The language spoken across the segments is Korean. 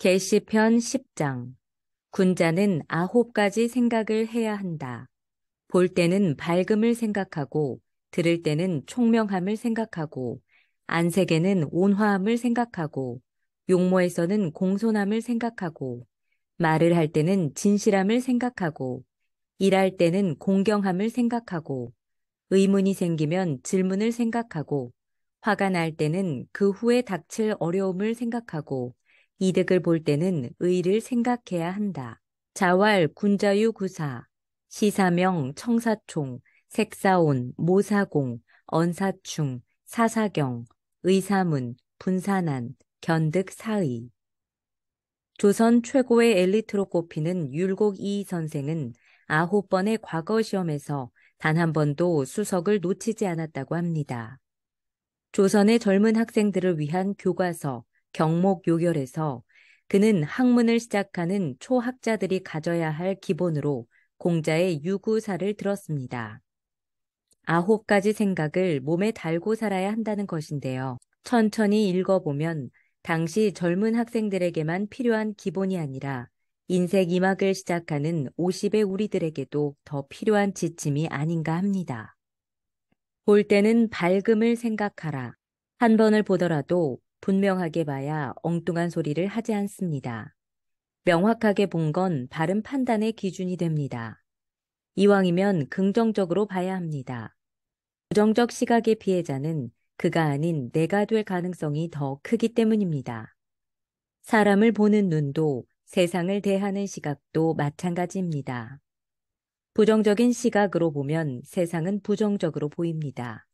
계시편 10장. 군자는 9가지 생각을 해야 한다. 볼 때는 밝음을 생각하고, 들을 때는 총명함을 생각하고, 안색에는 온화함을 생각하고, 용모에서는 공손함을 생각하고, 말을 할 때는 진실함을 생각하고, 일할 때는 공경함을 생각하고, 의문이 생기면 질문을 생각하고, 화가 날 때는 그 후에 닥칠 어려움을 생각하고, 이득을 볼 때는 의를 생각해야 한다. 자왈 군자유 구사, 시사명 청사총, 색사온, 모사공, 언사충, 사사경, 의사문, 분사난, 견득사의. 조선 최고의 엘리트로 꼽히는 율곡 이 선생은 9번의 과거 시험에서 단 한 번도 수석을 놓치지 않았다고 합니다. 조선의 젊은 학생들을 위한 교과서, 경목 요결에서 그는 학문을 시작하는 초학자들이 가져야 할 기본으로 공자의 유구사를 들었습니다. 9가지 생각을 몸에 달고 살아야 한다는 것인데요. 천천히 읽어보면 당시 젊은 학생들에게만 필요한 기본이 아니라 인생 2막을 시작하는 50의 우리들에게도 더 필요한 지침이 아닌가 합니다. 볼 때는 밝음을 생각하라. 한 번을 보더라도 분명하게 봐야 엉뚱한 소리를 하지 않습니다. 명확하게 본 건 바른 판단의 기준이 됩니다. 이왕이면 긍정적으로 봐야 합니다. 부정적 시각의 피해자는 그가 아닌 내가 될 가능성이 더 크기 때문입니다. 사람을 보는 눈도 세상을 대하는 시각도 마찬가지입니다. 부정적인 시각으로 보면 세상은 부정적으로 보입니다.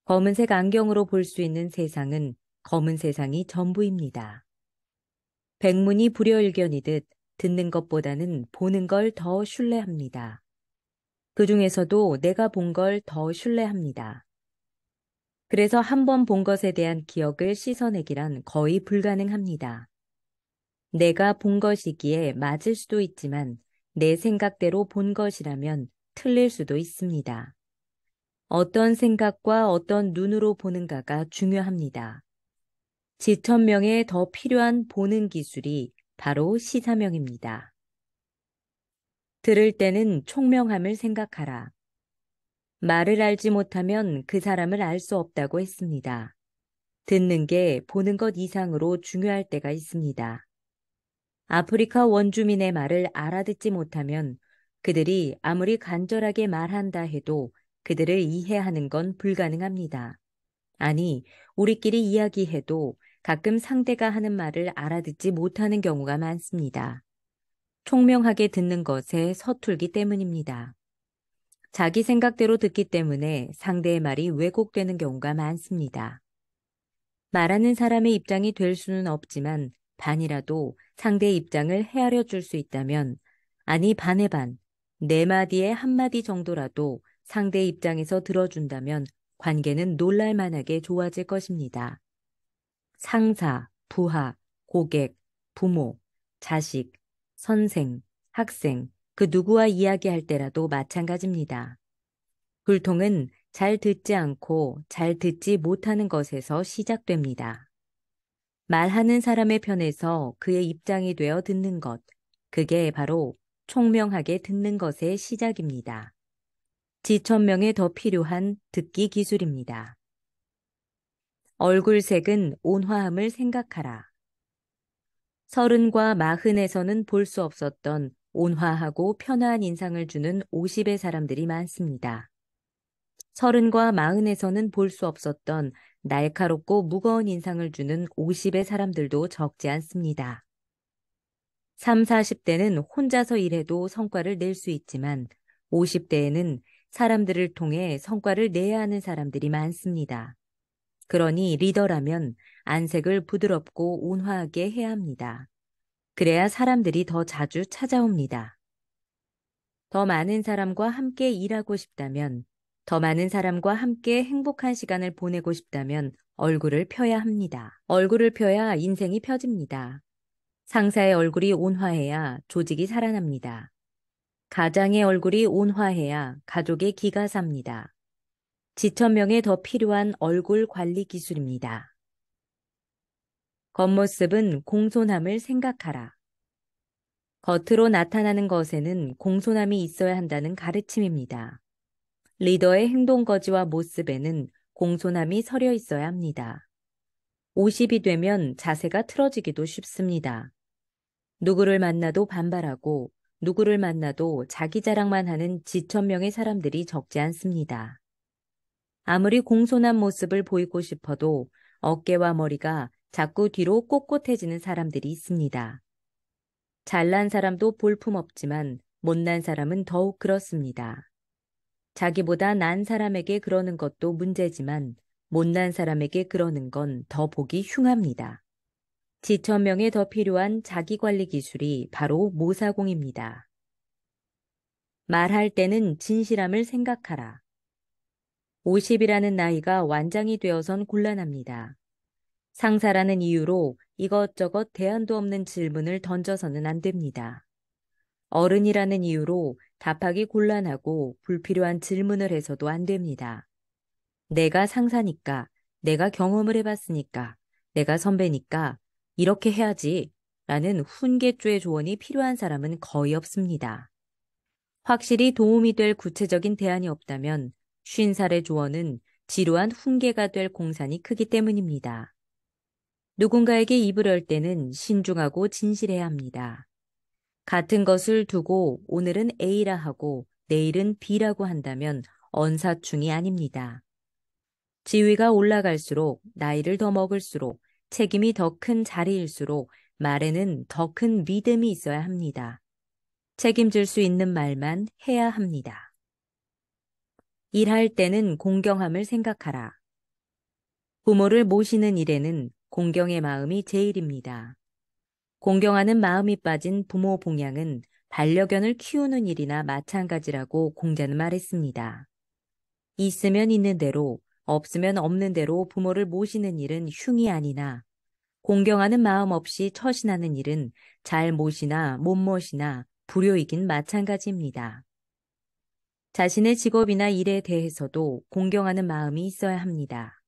검은색 안경으로 볼 수 있는 세상은 검은 세상이 전부입니다. 백문이 불여일견이듯 듣는 것보다는 보는 걸 더 신뢰합니다. 그 중에서도 내가 본 걸 더 신뢰합니다. 그래서 한 번 본 것에 대한 기억을 씻어내기란 거의 불가능합니다. 내가 본 것이기에 맞을 수도 있지만 내 생각대로 본 것이라면 틀릴 수도 있습니다. 어떤 생각과 어떤 눈으로 보는가가 중요합니다. 지천명에 더 필요한 보는 기술이 바로 시사명입니다. 들을 때는 총명함을 생각하라. 말을 알지 못하면 그 사람을 알 수 없다고 했습니다. 듣는 게 보는 것 이상으로 중요할 때가 있습니다. 아프리카 원주민의 말을 알아듣지 못하면 그들이 아무리 간절하게 말한다 해도 그들을 이해하는 건 불가능합니다. 아니, 우리끼리 이야기해도 가끔 상대가 하는 말을 알아듣지 못하는 경우가 많습니다. 총명하게 듣는 것에 서툴기 때문입니다. 자기 생각대로 듣기 때문에 상대의 말이 왜곡되는 경우가 많습니다. 말하는 사람의 입장이 될 수는 없지만 반이라도 상대의 입장을 헤아려 줄 수 있다면, 아니 반의 반, 네 마디에 한 마디 정도라도 상대의 입장에서 들어준다면 관계는 놀랄만하게 좋아질 것입니다. 상사, 부하, 고객, 부모, 자식, 선생, 학생, 그 누구와 이야기할 때라도 마찬가지입니다. 불통은 잘 듣지 않고 잘 듣지 못하는 것에서 시작됩니다. 말하는 사람의 편에서 그의 입장이 되어 듣는 것, 그게 바로 총명하게 듣는 것의 시작입니다. 지천명에 더 필요한 듣기 기술입니다. 얼굴색은 온화함을 생각하라. 30과 40에서는 볼 수 없었던 온화하고 편안한 인상을 주는 50의 사람들이 많습니다. 30과 40에서는 볼 수 없었던 날카롭고 무거운 인상을 주는 50의 사람들도 적지 않습니다. 3, 40대는 혼자서 일해도 성과를 낼 수 있지만 50대에는 사람들을 통해 성과를 내야 하는 사람들이 많습니다. 그러니 리더라면 안색을 부드럽고 온화하게 해야 합니다. 그래야 사람들이 더 자주 찾아옵니다. 더 많은 사람과 함께 일하고 싶다면, 더 많은 사람과 함께 행복한 시간을 보내고 싶다면 얼굴을 펴야 합니다. 얼굴을 펴야 인생이 펴집니다. 상사의 얼굴이 온화해야 조직이 살아납니다. 가장의 얼굴이 온화해야 가족의 기가 삽니다. 지천명에 더 필요한 얼굴 관리 기술입니다. 겉모습은 공손함을 생각하라. 겉으로 나타나는 것에는 공손함이 있어야 한다는 가르침입니다. 리더의 행동 거지와 모습에는 공손함이 서려 있어야 합니다. 50이 되면 자세가 틀어지기도 쉽습니다. 누구를 만나도 반발하고 누구를 만나도 자기 자랑만 하는 지천명의 사람들이 적지 않습니다. 아무리 공손한 모습을 보이고 싶어도 어깨와 머리가 자꾸 뒤로 꼿꼿해지는 사람들이 있습니다. 잘난 사람도 볼품없지만 못난 사람은 더욱 그렇습니다. 자기보다 난 사람에게 그러는 것도 문제지만 못난 사람에게 그러는 건 더 보기 흉합니다. 지천명에 더 필요한 자기관리 기술이 바로 모사공입니다. 말할 때는 진실함을 생각하라. 50이라는 나이가 완장이 되어선 곤란합니다. 상사라는 이유로 이것저것 대안도 없는 질문을 던져서는 안 됩니다. 어른이라는 이유로 답하기 곤란하고 불필요한 질문을 해서도 안 됩니다. 내가 상사니까, 내가 경험을 해봤으니까, 내가 선배니까 이렇게 해야지 라는 훈계조의 조언이 필요한 사람은 거의 없습니다. 확실히 도움이 될 구체적인 대안이 없다면 50살의 조언은 지루한 훈계가 될 공산이 크기 때문입니다. 누군가에게 입을 열 때는 신중하고 진실해야 합니다. 같은 것을 두고 오늘은 A라 하고 내일은 B라고 한다면 언사충이 아닙니다. 지위가 올라갈수록 나이를 더 먹을수록 책임이 더 큰 자리일수록 말에는 더 큰 믿음이 있어야 합니다. 책임질 수 있는 말만 해야 합니다. 일할 때는 공경함을 생각하라. 부모를 모시는 일에는 공경의 마음이 제일입니다. 공경하는 마음이 빠진 부모 봉양은 반려견을 키우는 일이나 마찬가지라고 공자는 말했습니다. 있으면 있는 대로, 없으면 없는 대로 부모를 모시는 일은 흉이 아니나 공경하는 마음 없이 처신하는 일은 잘 모시나 못 모시나 불효이긴 마찬가지입니다. 자신의 직업이나 일에 대해서도 공경하는 마음이 있어야 합니다.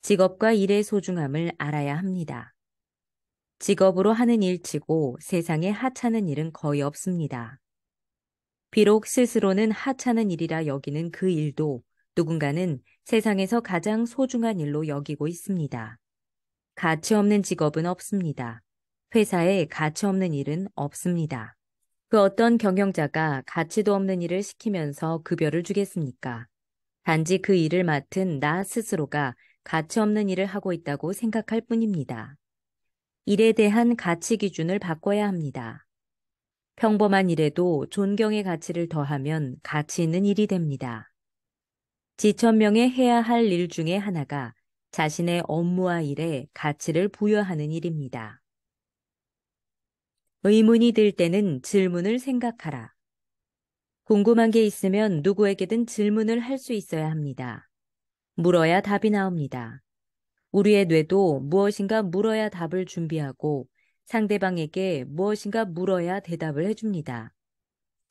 직업과 일의 소중함을 알아야 합니다. 직업으로 하는 일치고 세상에 하찮은 일은 거의 없습니다. 비록 스스로는 하찮은 일이라 여기는 그 일도 누군가는 세상에서 가장 소중한 일로 여기고 있습니다. 가치 없는 직업은 없습니다. 회사에 가치 없는 일은 없습니다. 그 어떤 경영자가 가치도 없는 일을 시키면서 급여를 주겠습니까? 단지 그 일을 맡은 나 스스로가 가치 없는 일을 하고 있다고 생각할 뿐입니다. 일에 대한 가치 기준을 바꿔야 합니다. 평범한 일에도 존경의 가치를 더하면 가치 있는 일이 됩니다. 지천명에 해야 할 일 중에 하나가 자신의 업무와 일에 가치를 부여하는 일입니다. 의문이 들 때는 질문을 생각하라. 궁금한 게 있으면 누구에게든 질문을 할 수 있어야 합니다. 물어야 답이 나옵니다. 우리의 뇌도 무엇인가 물어야 답을 준비하고 상대방에게 무엇인가 물어야 대답을 해줍니다.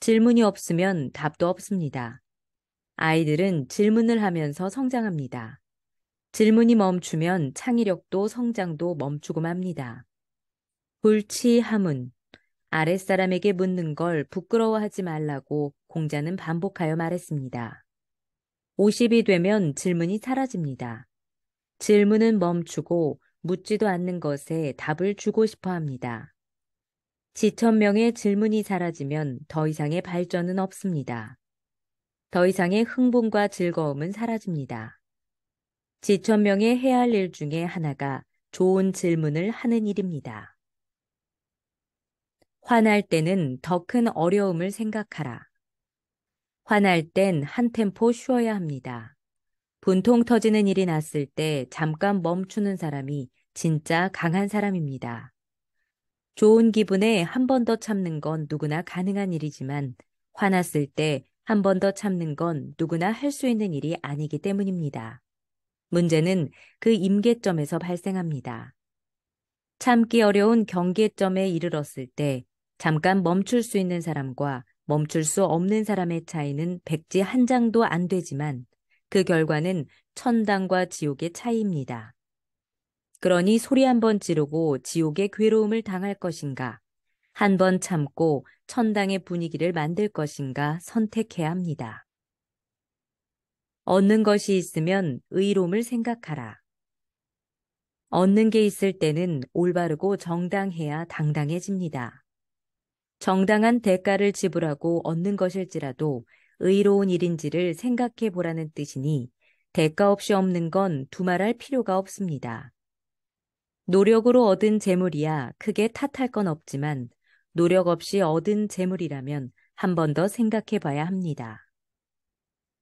질문이 없으면 답도 없습니다. 아이들은 질문을 하면서 성장합니다. 질문이 멈추면 창의력도 성장도 멈추고 맙니다. 불치하문, 아랫사람에게 묻는 걸 부끄러워하지 말라고 공자는 반복하여 말했습니다. 50이 되면 질문이 사라집니다. 질문은 멈추고 묻지도 않는 것에 답을 주고 싶어 합니다. 지천명의 질문이 사라지면 더 이상의 발전은 없습니다. 더 이상의 흥분과 즐거움은 사라집니다. 지천명의 해야 할 일 중에 하나가 좋은 질문을 하는 일입니다. 화날 때는 더 큰 어려움을 생각하라. 화날 땐 한 템포 쉬어야 합니다. 분통 터지는 일이 났을 때 잠깐 멈추는 사람이 진짜 강한 사람입니다. 좋은 기분에 한 번 더 참는 건 누구나 가능한 일이지만 화났을 때 한 번 더 참는 건 누구나 할 수 있는 일이 아니기 때문입니다. 문제는 그 임계점에서 발생합니다. 참기 어려운 경계점에 이르렀을 때 잠깐 멈출 수 있는 사람과 멈출 수 없는 사람의 차이는 백지 한 장도 안 되지만 그 결과는 천당과 지옥의 차이입니다. 그러니 소리 한 번 지르고 지옥의 괴로움을 당할 것인가? 한 번 참고 천당의 분위기를 만들 것인가 선택해야 합니다. 얻는 것이 있으면 의로움을 생각하라. 얻는 게 있을 때는 올바르고 정당해야 당당해집니다. 정당한 대가를 지불하고 얻는 것일지라도 의로운 일인지를 생각해 보라는 뜻이니 대가 없이 없는 건 두말할 필요가 없습니다. 노력으로 얻은 재물이야 크게 탓할 건 없지만 노력 없이 얻은 재물이라면 한 번 더 생각해 봐야 합니다.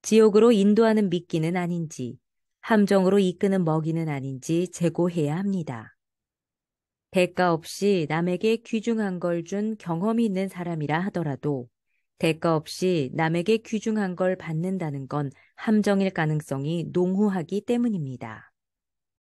지옥으로 인도하는 미끼는 아닌지, 함정으로 이끄는 먹이는 아닌지 재고해야 합니다. 대가 없이 남에게 귀중한 걸 준 경험이 있는 사람이라 하더라도 대가 없이 남에게 귀중한 걸 받는다는 건 함정일 가능성이 농후하기 때문입니다.